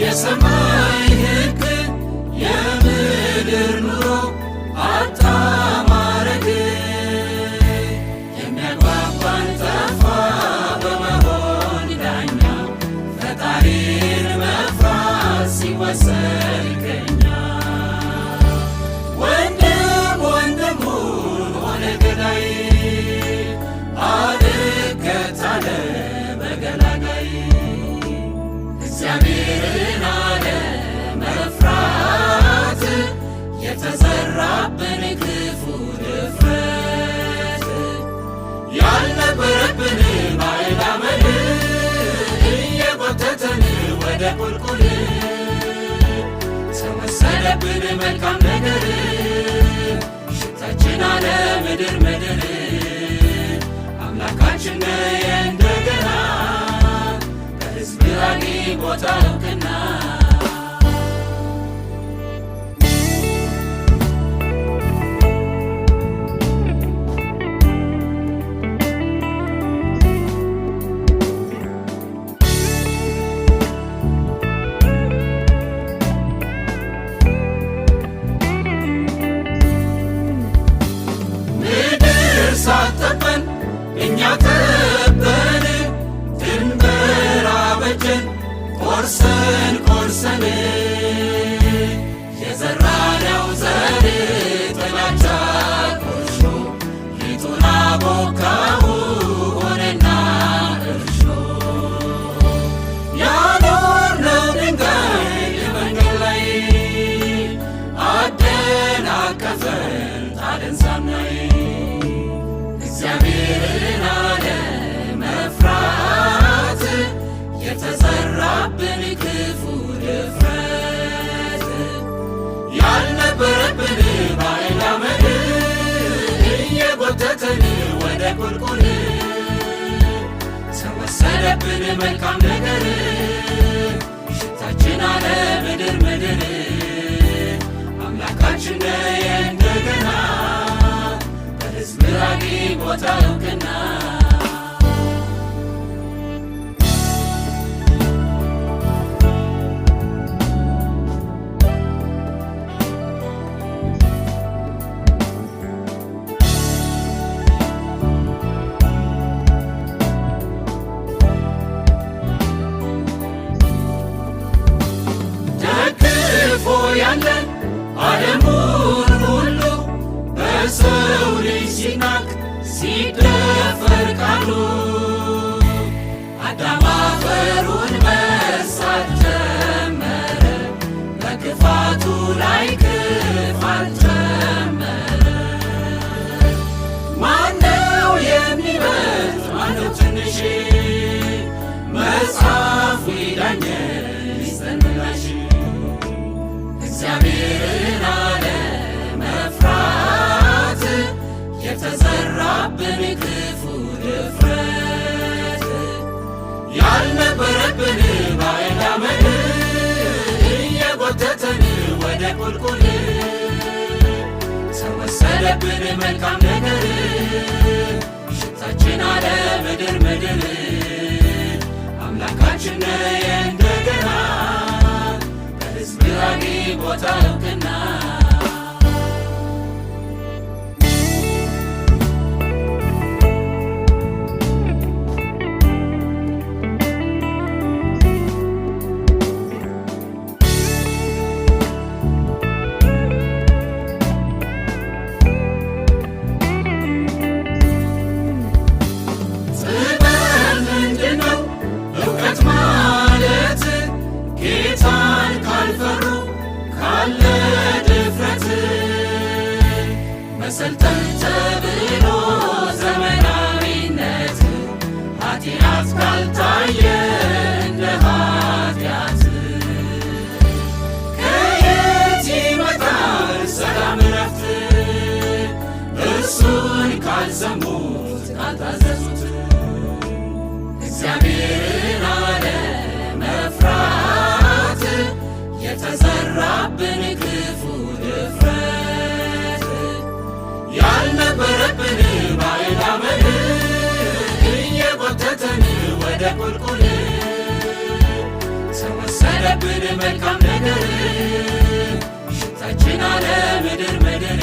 የሰማይ ሕግ የምድር ኑሮ አጣ ማረግ የሚያግባባን ጠፋ በመሆን ዳኛ ፈጣሪን መፍራት ሲወሰድ ከኛ ወንድም ወንድሙን ሆነ ገዳይ አልከት አለ በገላጋይ እግዚአብሔርን አለመፍራት የተዘራብን ክፉ ድፍረት ያልነበረብን ባዕድ አመል እየጎተተን ወደ ቁልቁል ተወሰደብን መልካም ነገር ሽታችን አለ ምድር ምድር አምላካችን እንደገና በሕዝብ ቦታ እውቅና ምድር ሳትጠበን እኛ ጠበን ድንበር አበጀን ቆርሰን ቆርሰን የዘራነው ዘር ጥላቻ ቆርሾ ሊጡን አቦካው ሆነና እርሾ ያኖርነው ድንጋይ መንገድ ላይ አደናቀፈን ጣለን ሳናይ እግዚአብሔርን አለመፍራት የተዘራብን ክፉ ድፍረት ያልነበረብን ባዕድ አመል እየጎተተን ወደ ቁልቁል ተወሰደብን መልካም ነገር ሽታችን አለ ምድር ምድር አምላካችን እንደገና በሕዝብ ቦታ እውቅና ያለን ዓለሙን ሁሉ በሰው ልጅ ሲናቅ ሲደፈር ቃሉ አዳም አፈሩን መርሳት ጀመረ በክፋቱ ላይ ክፋት ጨመረ ማነው የሚበልጥ ማነው ትንሽ መጽሐፉ ይዳኘን ይስጠን ምላሽ እግዚአብሔርን አለመፍራት የተዘራብን ክፉ ድፍረት ያልነበረብን ባዕድ አመል እየጎተተን ወደ ቁልቁል ተወሰደብን መልካም ነገር ሽታችን አለ ምድር ምድር አምላካችን እንደገና በሕዝብ ቦታ እውቅና ጥበብ ምንድነው? እውቀት ማለት ጌታን ካልፈሩ ካለ ድፍረት መሰልጠን ተብሎ ዘመናዊነት ኃጢአት ካልታየ እንደ ኃጢአት ከየት ይመጣል ሰላም ረፍት እርሱን ካልሰሙት ካልታዘዙት እግዚአብሔርን አለመፍራት የተዘራብን ክፉ ድፍረት ያልነበረብን ባዕድ አመል እየጎተተን ወደ ቁልቁል ተወሰደ የታቀደብን መልካም ነገር ሽታችን አለ ምድር ምድር